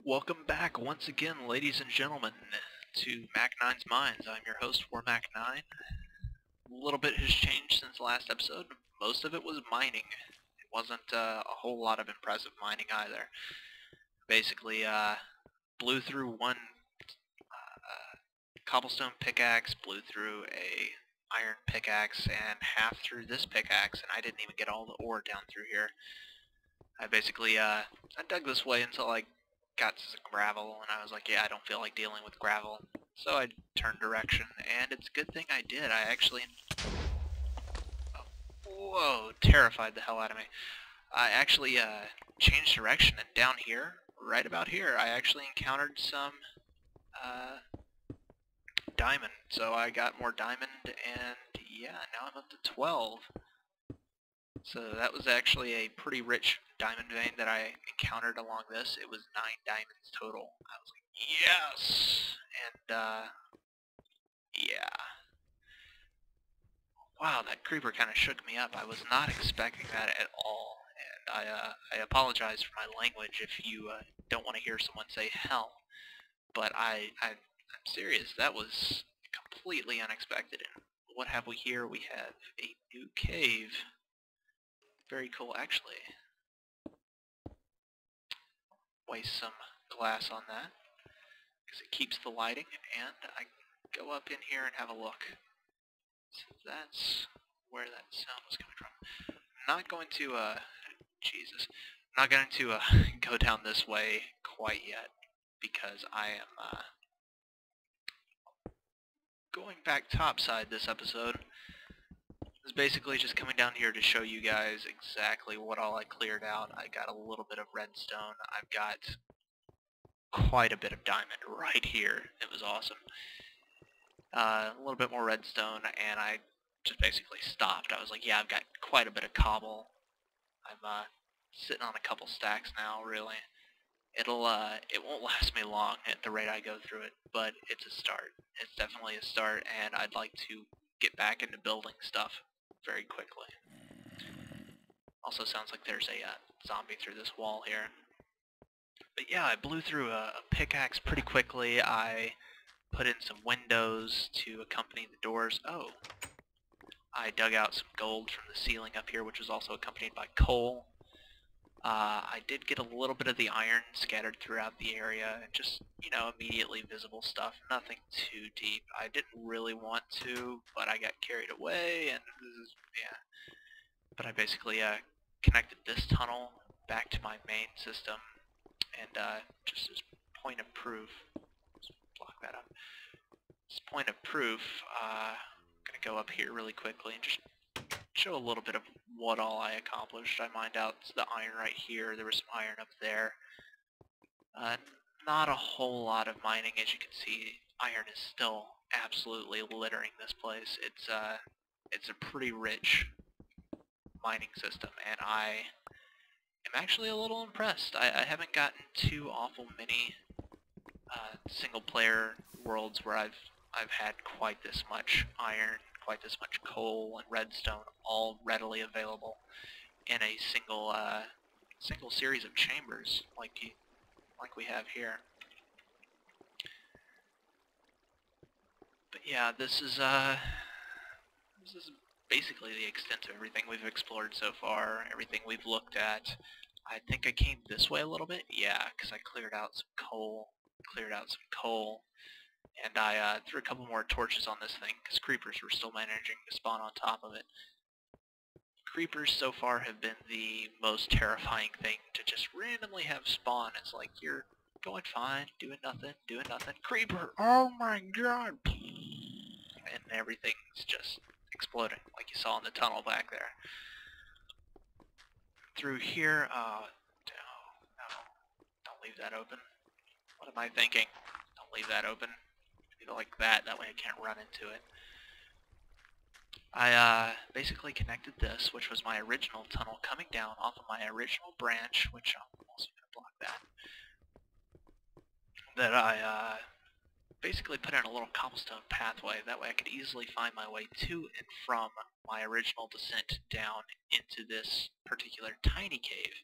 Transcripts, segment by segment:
Welcome back once again, ladies and gentlemen, to Mack9's Mines. I'm your host for Mack9. A little bit has changed since the last episode. Most of it was mining. It wasn't a whole lot of impressive mining either. Basically, blew through one cobblestone pickaxe, blew through a iron pickaxe, and half through this pickaxe, and I didn't even get all the ore down through here. I basically, I dug this way until I got to some gravel, and I was like, yeah, I don't feel like dealing with gravel. So I turned direction, and it's a good thing I did. I actually... Oh, whoa, terrified the hell out of me. I actually changed direction, and down here, right about here, I actually encountered some diamond. So I got more diamond, and yeah, now I'm up to 12. So that was actually a pretty rich diamond vein that I encountered along this. It was 9 diamonds total. I was like, yes! And, yeah. Wow, that creeper kind of shook me up. I was not expecting that at all. And I apologize for my language if you don't want to hear someone say hell. But I'm serious. That was completely unexpected. And what have we here? We have a new cave. Very cool, actually. Waste some glass on that because it keeps the lighting, and I can go up in here and have a look. So that's where that sound was coming from. I'm not going to Jesus, I'm not going to go down this way quite yet because I am going back topside this episode. Is basically just coming down here to show you guys exactly what all I cleared out. I got a little bit of redstone. I've got quite a bit of diamond right here. It was awesome. A little bit more redstone, and I just basically stopped. I was like, yeah, I've got quite a bit of cobble. I'm sitting on a couple stacks now, really. It won't last me long at the rate I go through it, but it's a start. It's definitely a start, and I'd like to get back into building stuff very quickly. Also sounds like there's a zombie through this wall here. But yeah, I blew through a pickaxe pretty quickly. I put in some windows to accompany the doors. Oh, I dug out some gold from the ceiling up here, which was also accompanied by coal. I did get a little bit of the iron scattered throughout the area, and just, you know, immediately visible stuff. Nothing too deep. I didn't really want to, but I got carried away, and yeah. But I basically connected this tunnel back to my main system, and just as point of proof, let's block that up. As point of proof, I'm gonna go up here really quickly and just show a little bit of what all I accomplished. I mined out the iron right here. There was some iron up there. Not a whole lot of mining, as you can see. Iron is still absolutely littering this place. It's a pretty rich mining system, and I am actually a little impressed. I haven't gotten too awful many single-player worlds where I've had quite this much iron, quite this much coal and redstone, all readily available in a single series of chambers like we have here. But yeah, this is basically the extent of everything we've explored so far, everything we've looked at. I think I came this way a little bit, yeah, because I cleared out some coal, and I threw a couple more torches on this thing, because creepers were still managing to spawn on top of it. Creepers so far have been the most terrifying thing to just randomly have spawn. It's like, you're going fine, doing nothing, creeper, oh my god, and everything's just exploding, like you saw in the tunnel back there. Through here, no, don't leave that open. What am I thinking? Don't leave that open. Leave it like that way I can't run into it. I basically connected this, which was my original tunnel coming down off of my original branch, which I'm also going to block that. That I basically put in a little cobblestone pathway. That way I could easily find my way to and from my original descent down into this particular tiny cave.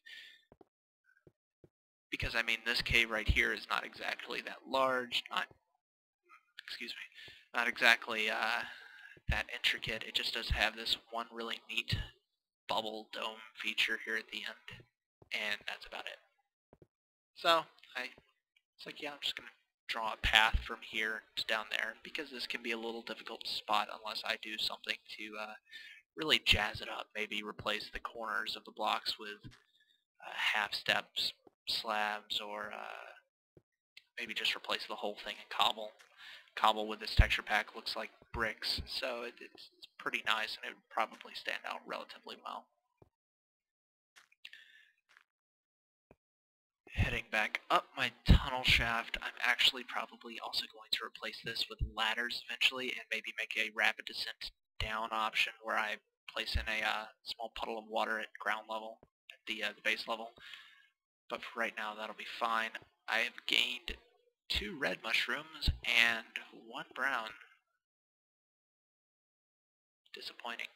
because I mean this cave right here is not exactly that large, not exactly that intricate. It just does have this one really neat bubble dome feature here at the end, and that's about it. So it's like, yeah, I'm just gonna draw a path from here to down there, because this can be a little difficult to spot unless I do something to really jazz it up. Maybe replace the corners of the blocks with half steps, slabs, or maybe just replace the whole thing in cobble. Cobble with this texture pack looks like bricks, so it's pretty nice, and it would probably stand out relatively well. Heading back up my tunnel shaft, I'm actually probably also going to replace this with ladders eventually, and maybe make a rapid descent down option where I place in a small puddle of water at ground level, at the base level. But for right now, that'll be fine. I have gained 2 red mushrooms and 1 brown. Disappointing.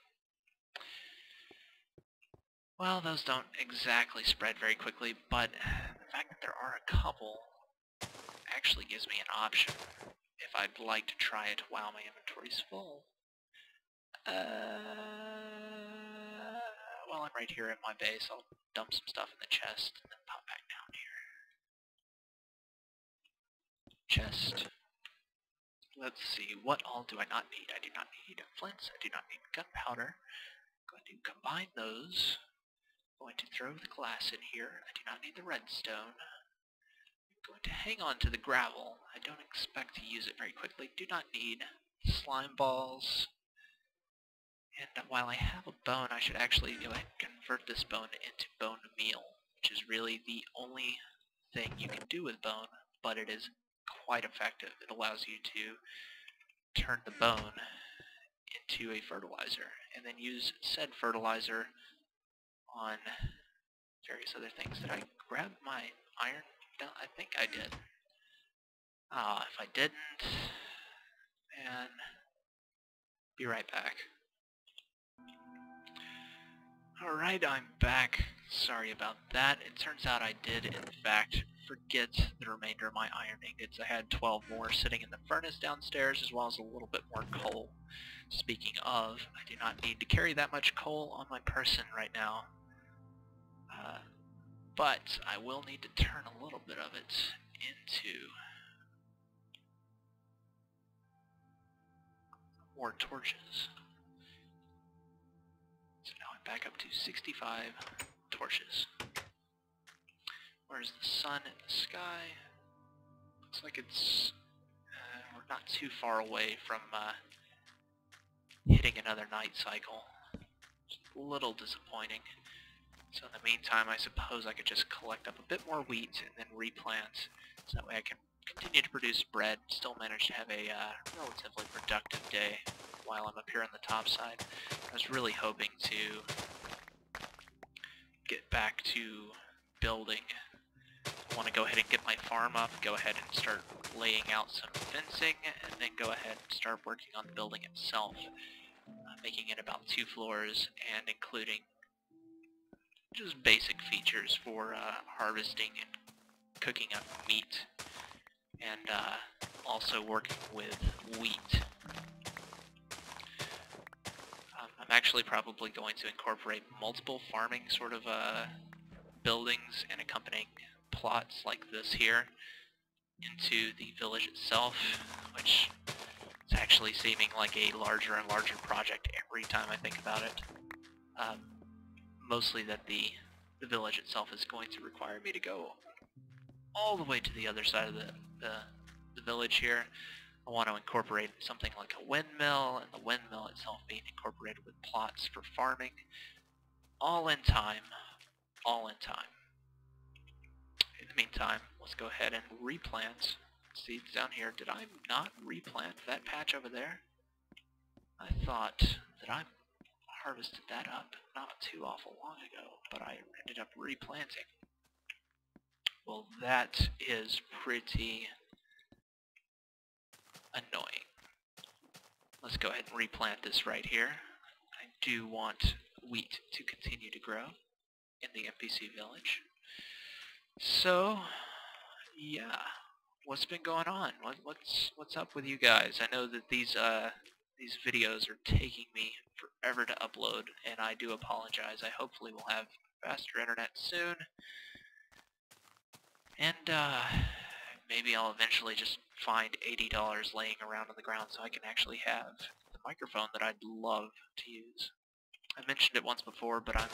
Well, those don't exactly spread very quickly, but the fact that there are a couple actually gives me an option if I'd like to try it while my inventory's full. Well, I'm right here at my base. I'll dump some stuff in the chest and then pop back down here. Chest. Let's see, what all do I not need? I do not need flints, I do not need gunpowder. I'm going to combine those. I'm going to throw the glass in here. I do not need the redstone. I'm going to hang on to the gravel. I don't expect to use it very quickly. Do not need slime balls. And while I have a bone, I should actually go ahead and convert this bone into bone meal, which is really the only thing you can do with bone, but it is quite effective. It allows you to turn the bone into a fertilizer, and then use said fertilizer on various other things. Did I grab my iron? No, I think I did. If I didn't, and be right back. Alright, I'm back. Sorry about that. It turns out I did, in fact, forget the remainder of my iron ingots. I had 12 more sitting in the furnace downstairs, as well as a little bit more coal. Speaking of, I do not need to carry that much coal on my person right now. But I will need to turn a little bit of it into more torches. So now I'm back up to 65 torches. Where's the sun in the sky? Looks like it's we're not too far away from hitting another night cycle. It's a little disappointing. So in the meantime, I suppose I could just collect up a bit more wheat and then replant, so that way I can continue to produce bread, still manage to have a relatively productive day while I'm up here on the top side. I was really hoping to get back to building. I want to go ahead and get my farm up, go ahead and start laying out some fencing, and then go ahead and start working on the building itself, making it about 2 floors and including just basic features for harvesting and cooking up meat, and also working with wheat. I'm actually probably going to incorporate multiple farming sort of buildings and accompanying plots like this here into the village itself, which is actually seeming like a larger and larger project every time I think about it. Mostly that the village itself is going to require me to go all the way to the other side of the village here. I want to incorporate something like a windmill, and the windmill itself being incorporated with plots for farming. All in time. All in time. In the meantime, let's go ahead and replant seeds down here. Did I not replant that patch over there? I thought that I harvested that up not too awful long ago, but I ended up replanting. Well, that is pretty annoying. Let's go ahead and replant this right here. I do want wheat to continue to grow in the NPC village. So, Yeah, what's been going on? What's up with you guys? I know that these videos are taking me forever to upload, and I do apologize. I hopefully will have faster internet soon, and maybe I'll eventually just find $80 laying around on the ground so I can actually have the microphone that I'd love to use. I mentioned it once before, but I'm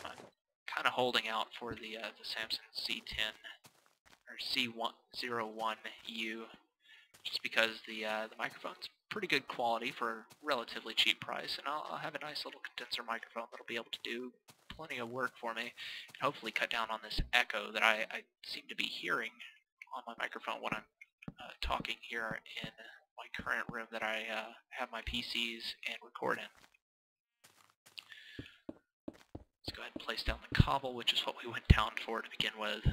kind of holding out for the Samsung C10 or C101U, just because the microphone's pretty good quality for a relatively cheap price, and I'll have a nice little condenser microphone that'll be able to do plenty of work for me, and hopefully cut down on this echo that I seem to be hearing on my microphone when I'm talking here in my current room that I have my PCs and record in. Let's go ahead and place down the cobble, which is what we went down for to begin with.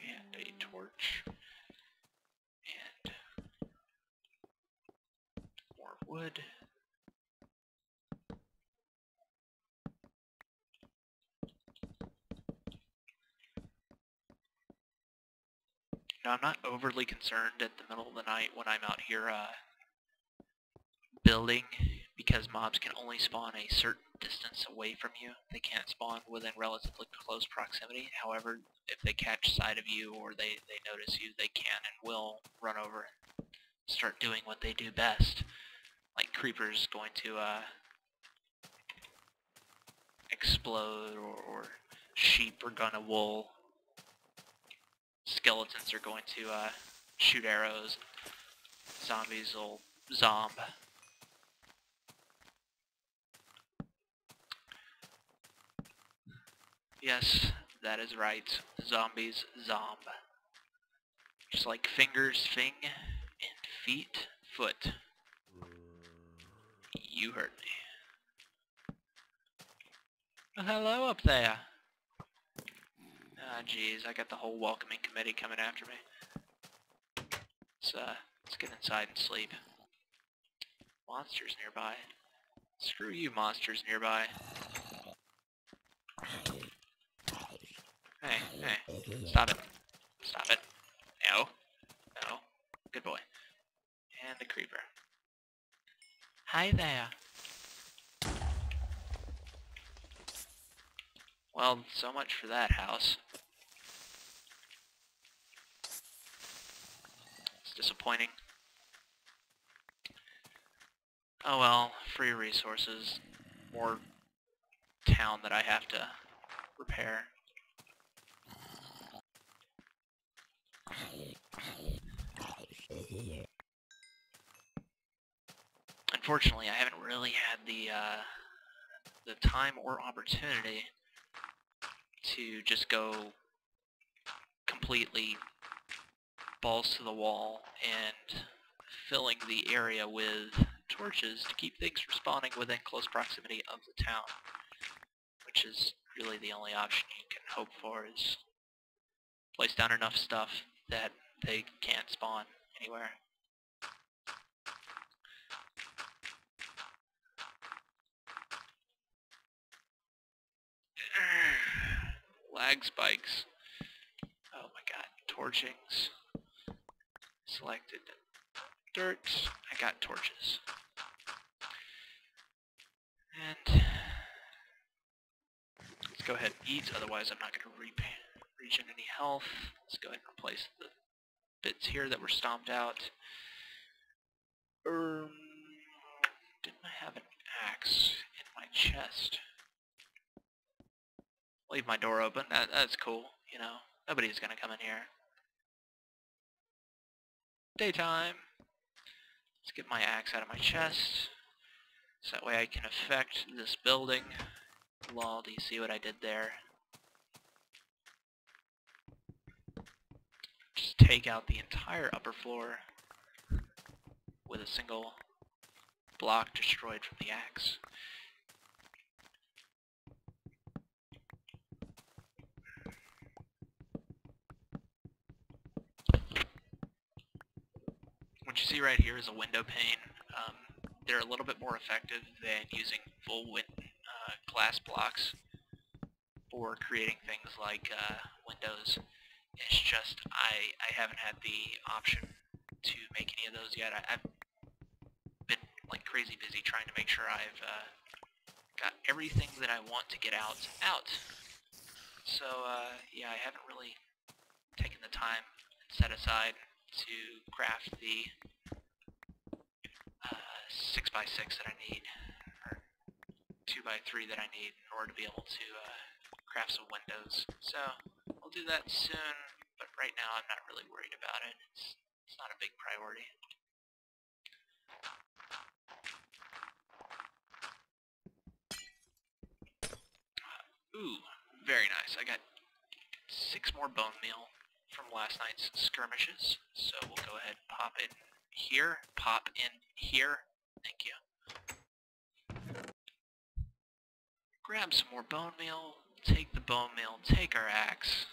And a torch. And more wood. Now, I'm not overly concerned at the middle of the night when I'm out here building, because mobs can only spawn a certain distance away from you. They can't spawn within relatively close proximity. However, if they catch sight of you or they notice you, they can and will run over and start doing what they do best. Like creepers going to explode, or sheep are gonna wool. Skeletons are going to shoot arrows. Zombies will zomb. Yes, that is right. Zombies zomb. Just like fingers fing and feet foot. You heard me. Well, hello up there. Ah, jeez, I got the whole welcoming committee coming after me. Let's get inside and sleep. Monsters nearby. Screw you, monsters nearby. Hey, stop it. Stop it. No. No. Good boy. And the creeper. Hi there. Well, so much for that house. It's disappointing. Oh well, free resources. More town that I have to repair. Unfortunately, I haven't really had the time or opportunity to just go completely balls to the wall and filling the area with torches to keep things from spawning within close proximity of the town, which is really the only option you can hope for, is place down enough stuff that they can't spawn anywhere. Lag spikes. Oh my god. Torchings. Selected dirt. I got torches. And let's go ahead and eat, otherwise I'm not going to regen any health. Let's go ahead and replace the bits here that were stomped out. Didn't I have an axe in my chest? Leave my door open. That's cool, you know. Nobody's gonna come in here. Daytime. Let's get my axe out of my chest, so that way I can affect this building. Lol, do you see what I did there? Just take out the entire upper floor with a single block destroyed from the axe. What you see right here is a window pane. They're a little bit more effective than using full glass blocks for creating things like windows. It's just I haven't had the option to make any of those yet. I've been like crazy busy trying to make sure I've got everything that I want to get out. So yeah, I haven't really taken the time set aside to craft the 6x6 that I need, or 2x3 that I need in order to be able to craft some windows. So I'll do that soon, but right now I'm not really worried about it. It's not a big priority. Ooh, very nice. I got 6 more bone meal from last night's skirmishes, so we'll go ahead and pop in here. Thank you. Grab some more bone meal, take the bone meal, take our axe,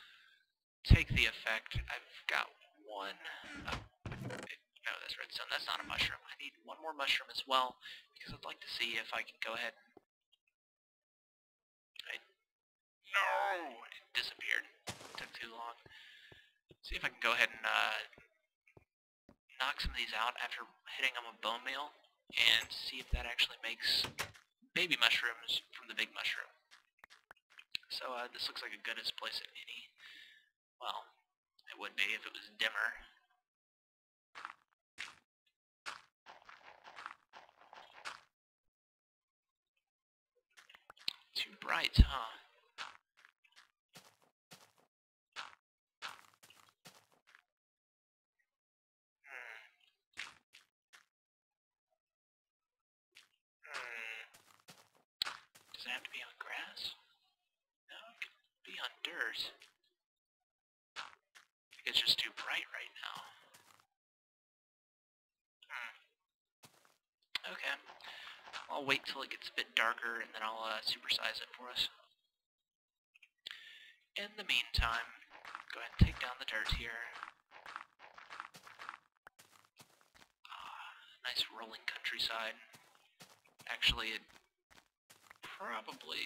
take the effect. I've got one. No, that's redstone. That's not a mushroom. I need one more mushroom as well, because I'd like to see if I can go ahead and... No! It disappeared. It took too long. See if I can go ahead and knock some of these out after hitting them with bone meal, and see if that actually makes baby mushrooms from the big mushroom. So this looks like a good as place at any. Well, it would be if it was dimmer. Too bright, huh? Does it have to be on grass? No, it could be on dirt. It's just too bright right now. Okay. I'll wait till it gets a bit darker and then I'll supersize it for us. In the meantime, go ahead and take down the dirt here. Nice rolling countryside. Actually, it probably...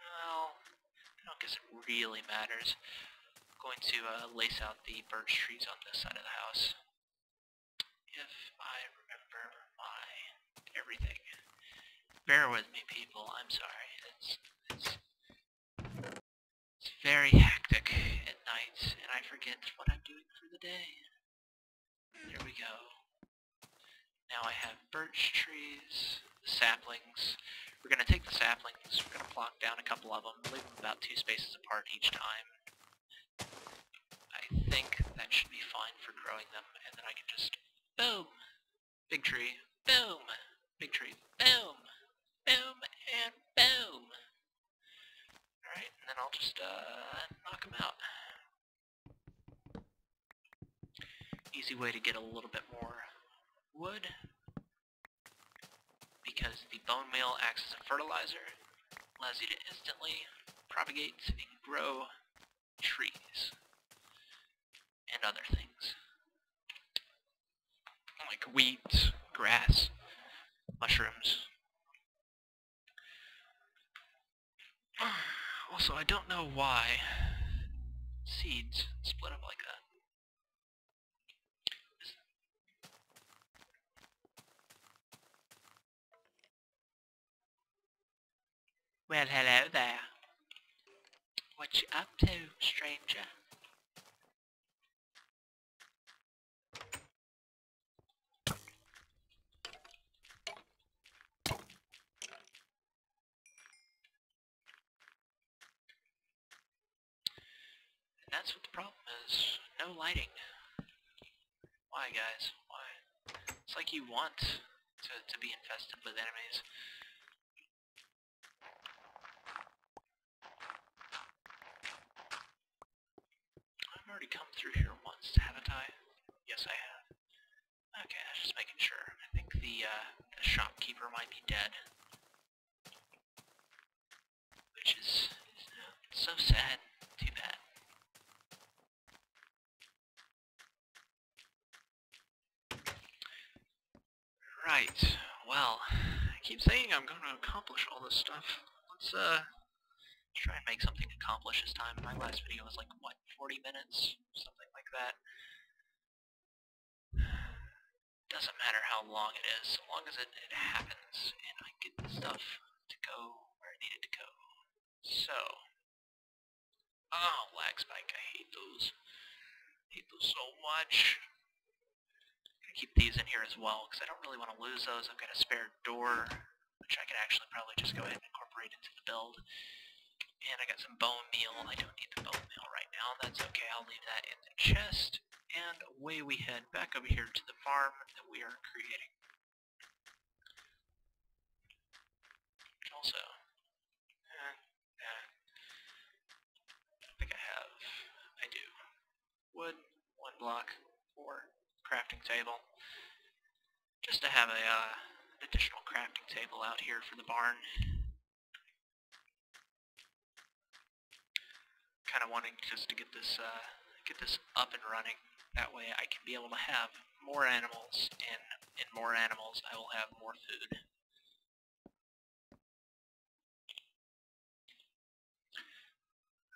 well, I don't guess it really matters. I'm going to lace out the birch trees on this side of the house. If I remember my everything. Bear with me, people. I'm sorry. It's very hectic at night, and I forget what I'm doing for the day. There we go. Now I have birch trees, saplings. We're going to take the saplings, we're going to plonk down a couple of them, leave them about 2 spaces apart each time. I think that should be fine for growing them, and then I can just, boom, big tree, boom, big tree, boom, boom, and boom. Alright, and then I'll just knock them out. Easy way to get a little bit more wood, because the bone meal acts as a fertilizer, allows you to instantly propagate and grow trees and other things like weeds, grass, mushrooms. Also, I don't know why seeds split up like that. Well, hello there. What you up to, stranger? And that's what the problem is. No lighting. Why, guys? Why? It's like you want to be infested with enemies. I've already come through here once, haven't I? Yes, I have. Okay, I was just making sure. I think the shopkeeper might be dead. Which is so sad. Too bad. Right. Well, I keep saying I'm going to accomplish all this stuff. Let's try and make something accomplished this time. My last video was like, what, 40 minutes? Something like that. Doesn't matter how long it is, so long as it happens and I get the stuff to go where I need it to go. So, oh, lag spike, I hate those. I hate those so much. I'm gonna keep these in here as well, because I don't really want to lose those. I've got a spare door, which I could actually probably just go ahead and incorporate into the build. And I got some bone meal. I don't need the bone meal right now. That's okay, I'll leave that in the chest. And away we head back over here to the farm that we are creating. Also, I think I do. Wood, 1 block, for crafting table. Just to have an additional crafting table out here for the barn. Kind of wanting just to get this up and running. That way I can be able to have more animals, and in more animals I will have more food.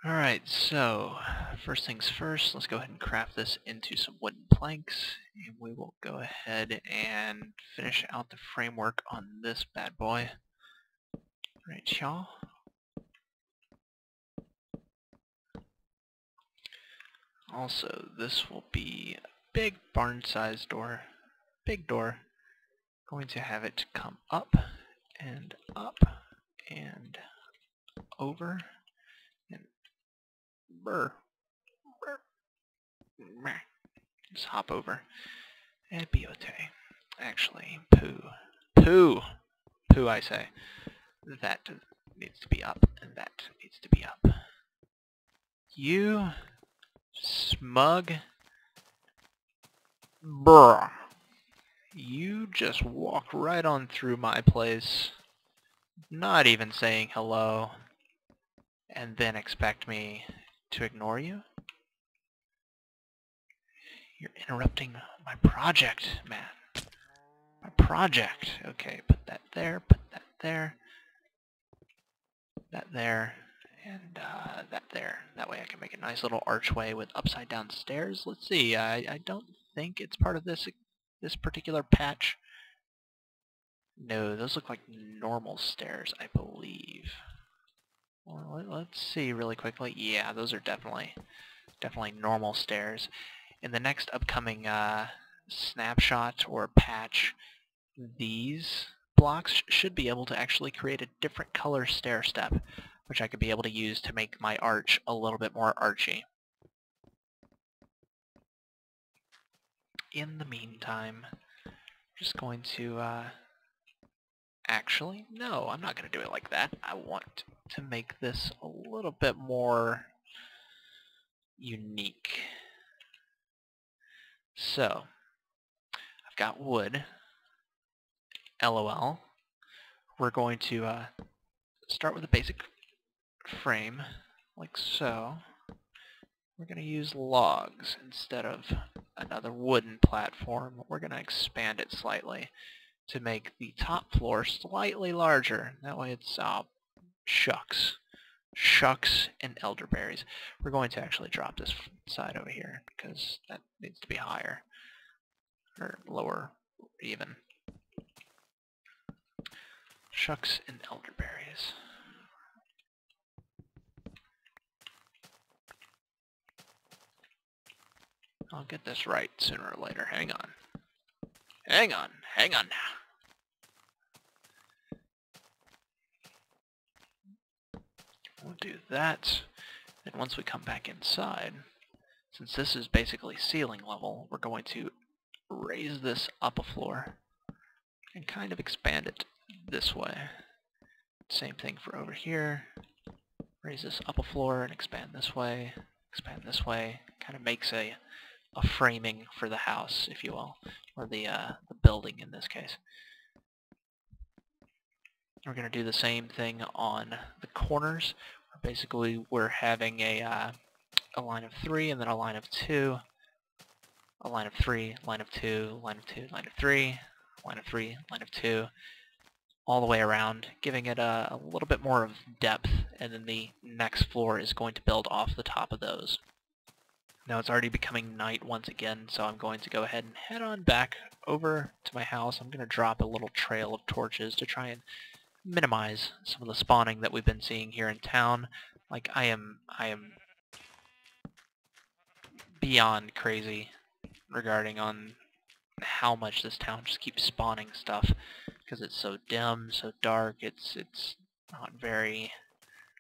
Alright, so first things first, let's go ahead and craft this into some wooden planks, and we will go ahead and finish out the framework on this bad boy. Alright, y'all. Also, this will be a big barn-sized door. Big door. Going to have it come up and over and burr. Just hop over. And biote. Actually, poo, I say. That needs to be up, and that needs to be up. You smug brr. You just walk right on through my place, not even saying hello, and then expect me to ignore you? You're interrupting my project, man. My project. Okay, put that there, put that there, that there, and that there. That way I can make a nice little archway with upside down stairs. Let's see, I don't think it's part of this particular patch. No, those look like normal stairs, I believe. Well, let's see really quickly. Yeah, those are definitely normal stairs. In the next upcoming snapshot or patch, these blocks should be able to actually create a different color stair step, which I could be able to use to make my arch a little bit more archy. In the meantime, I'm just going to actually, no, I'm not going to do it like that. I want to make this a little bit more unique. So, I've got wood. LOL. We're going to start with a basic frame, like so. We're going to use logs instead of another wooden platform. We're going to expand it slightly to make the top floor slightly larger. That way it's shucks and elderberries. We're going to actually drop this side over here because that needs to be higher, or lower even. Shucks and elderberries. I'll get this right sooner or later. Hang on. Hang on now. We'll do that. And once we come back inside, since this is basically ceiling level, we're going to raise this up a floor and kind of expand it this way. Same thing for over here. Raise this up a floor and expand this way. Expand this way. Kind of makes a framing for the house, if you will, or the building in this case. We're going to do the same thing on the corners. Basically, we're having a line of 3 and then a line of 2, a line of 3, line of 2, line of 2, line of 3, line of 3, line of 2. all the way around, giving it a little bit more of depth, and then the next floor is going to build off the top of those. Now it's already becoming night once again, so I'm going to go ahead and head on back over to my house. I'm going to drop a little trail of torches to try and minimize some of the spawning that we've been seeing here in town. Like, I am beyond crazy regarding on how much this town just keeps spawning stuff, because it's so dim, so dark. It's not very,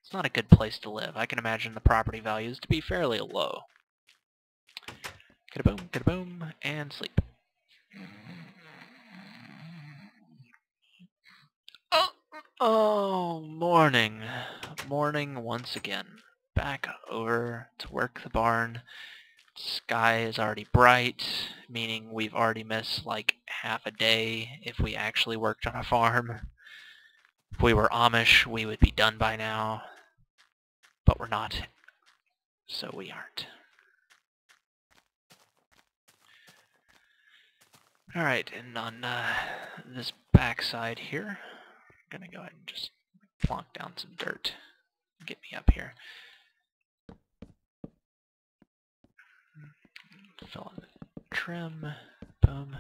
it's not a good place to live. I can imagine the property values to be fairly low. Ka-boom, and sleep. Oh, morning. Morning once again. Back over to work the barn. Sky is already bright, meaning we've already missed like half a day if we actually worked on a farm. If we were Amish, we would be done by now. But we're not, so we aren't. Alright, and on this back side here, I'm gonna go ahead and just plonk down some dirt. Get me up here. Fill in the trim. Boom.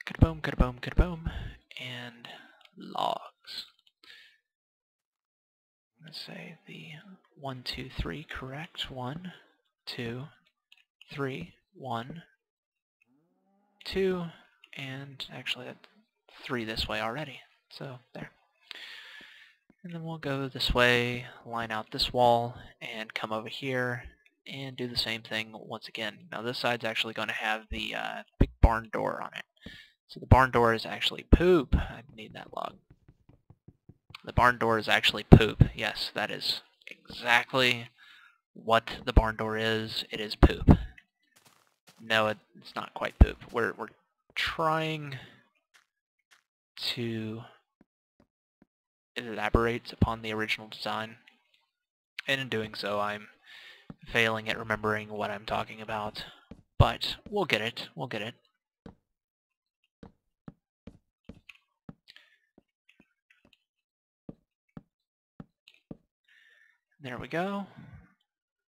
Ka-boom, ka-boom, ka-boom. And logs. Let's say the 1, 2, 3 correct. 1, 2, 3, 1, 2, and actually that's 3 this way already. So there. And then we'll go this way, line out this wall, and come over here and do the same thing once again. Now this side's actually going to have the big barn door on it. So the barn door is actually poop. I need that log. The barn door is actually poop. Yes, that is exactly what the barn door is. It is poop. No, it's not quite poop. We're trying to elaborate upon the original design, and in doing so I'm failing at remembering what I'm talking about, but we'll get it. We'll get it. There we go.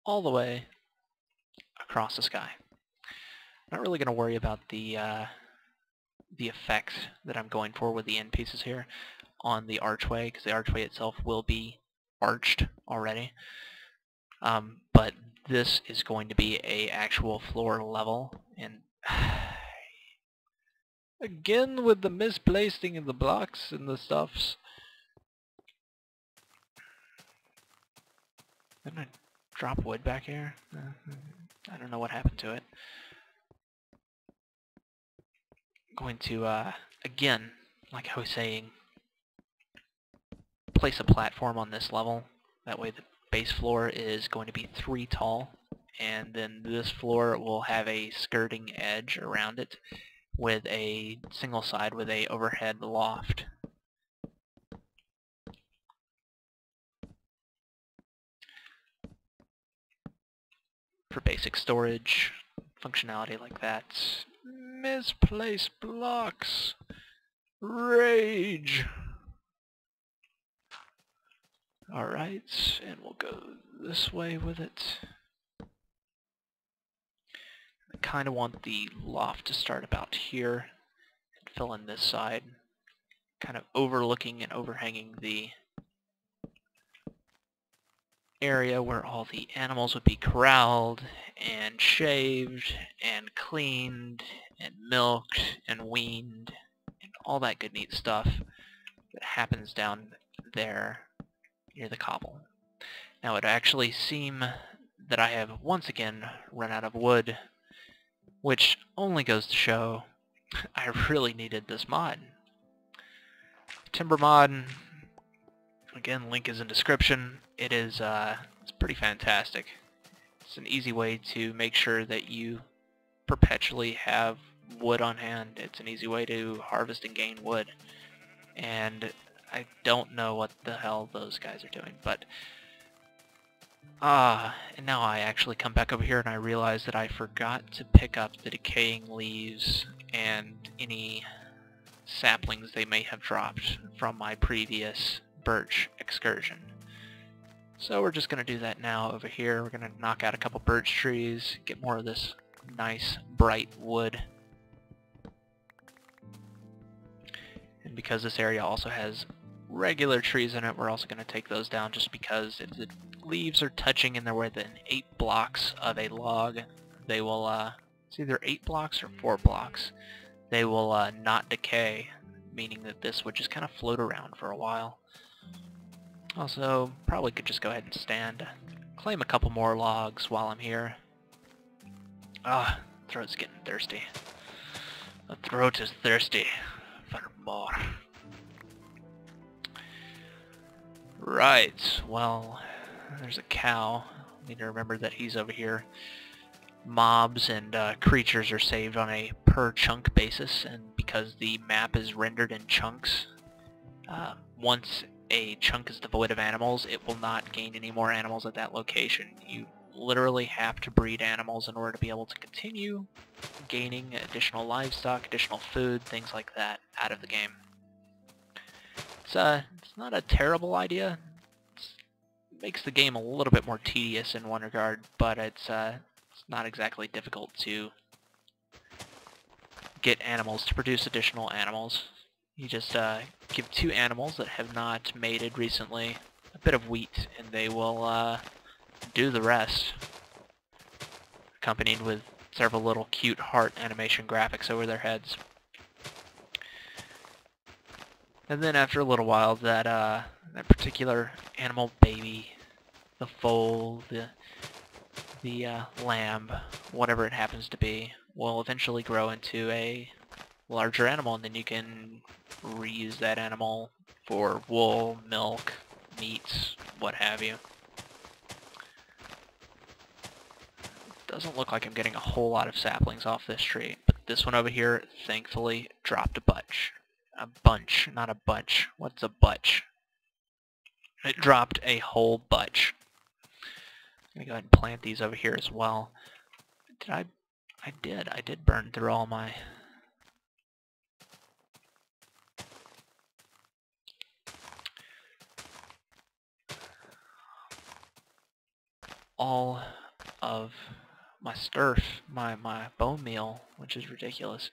All the way across the sky. Not really going to worry about the effect that I'm going for with the end pieces here on the archway, because the archway itself will be arched already. But this is going to be a actual floor level, and again with the misplacing of the blocks and the stuffs. Didn't I drop wood back here? I don't know what happened to it. Going to, again, like I was saying, place a platform on this level. That way the base floor is going to be 3 tall, and then this floor will have a skirting edge around it with a single side with a overhead loft. For basic storage, functionality like that. Misplaced blocks. Rage. Alright, and we'll go this way with it. I kind of want the loft to start about here and fill in this side, kind of overlooking and overhanging the area where all the animals would be corralled and shaved and cleaned and milked and weaned and all that good neat stuff that happens down there near the cobble. Now it actually seems that I have once again run out of wood, which only goes to show I really needed this mod. Timber mod, again, link is in description. It is it's pretty fantastic. It's an easy way to make sure that you perpetually have wood on hand. It's an easy way to harvest and gain wood. And I don't know what the hell those guys are doing, but and now I actually come back over here and I realize that I forgot to pick up the decaying leaves and any saplings they may have dropped from my previous birch excursion. So we're just going to do that now over here. We're going to knock out a couple birch trees, get more of this nice bright wood. And because this area also has regular trees in it, we're also going to take those down, just because if the leaves are touching and they're within 8 blocks of a log, they will, it's either 8 blocks or 4 blocks, they will not decay, meaning that this would just kind of float around for a while. Also, probably could just go ahead and stand, claim a couple more logs while I'm here. Ah, throat's getting thirsty. The throat is thirsty for more. Right, well, there's a cow. Need to remember that he's over here. Mobs and creatures are saved on a per chunk basis, and because the map is rendered in chunks, once a chunk is devoid of animals, it will not gain any more animals at that location. You literally have to breed animals in order to be able to continue gaining additional livestock, additional food, things like that out of the game. It's not a terrible idea. It makes the game a little bit more tedious in one regard, but it's not exactly difficult to get animals to produce additional animals. You just give 2 animals that have not mated recently a bit of wheat, and they will do the rest, accompanied with several little cute heart animation graphics over their heads. And then after a little while, that particular animal baby, the foal, the lamb, whatever it happens to be, will eventually grow into a larger animal, and then you can reuse that animal for wool, milk, meats, what have you. Doesn't look like I'm getting a whole lot of saplings off this tree, but this one over here thankfully dropped a bunch. A bunch, not a bunch. What's a bunch? It dropped a whole bunch. I'm gonna go ahead and plant these over here as well. Did I did burn through all my... all of my sturf, my bone meal, which is ridiculous.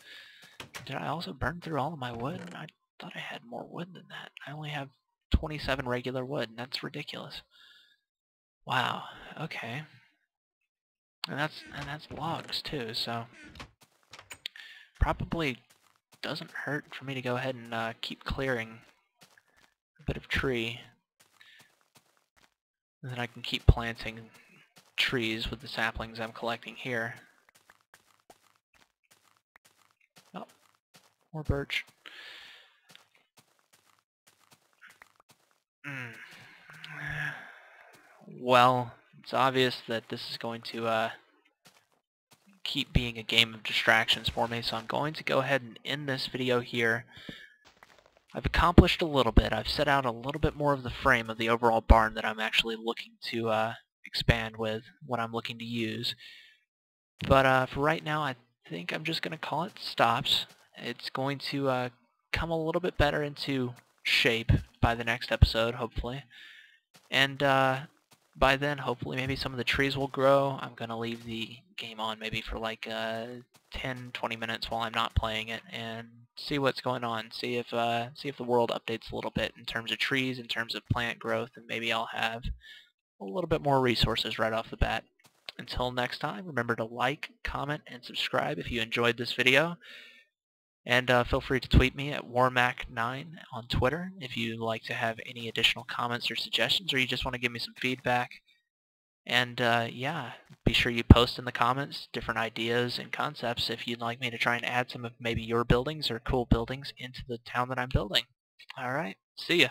Did I also burn through all of my wood? I thought I had more wood than that. I only have 27 regular wood, and that's ridiculous. Wow, okay. And that's logs too, so probably doesn't hurt for me to go ahead and keep clearing a bit of tree. And then I can keep planting trees with the saplings I'm collecting here. Oh, more birch. Well, it's obvious that this is going to keep being a game of distractions for me, so I'm going to go ahead and end this video here. I've accomplished a little bit. I've set out a little bit more of the frame of the overall barn that I'm actually looking to expand with, what I'm looking to use. But for right now, I think I'm just going to call it stops. It's going to come a little bit better into shape by the next episode, hopefully. And by then, hopefully, maybe some of the trees will grow. I'm going to leave the game on maybe for like 10-20 minutes while I'm not playing it, and see what's going on. See if the world updates a little bit in terms of trees, in terms of plant growth, and maybe I'll have a little bit more resources right off the bat. Until next time, remember to like, comment, and subscribe if you enjoyed this video. And feel free to tweet me at Mack9 on Twitter if you'd like to have any additional comments or suggestions, or you just want to give me some feedback. And yeah, be sure you post in the comments different ideas and concepts if you'd like me to try and add some of maybe your buildings or cool buildings into the town that I'm building. Alright, see ya.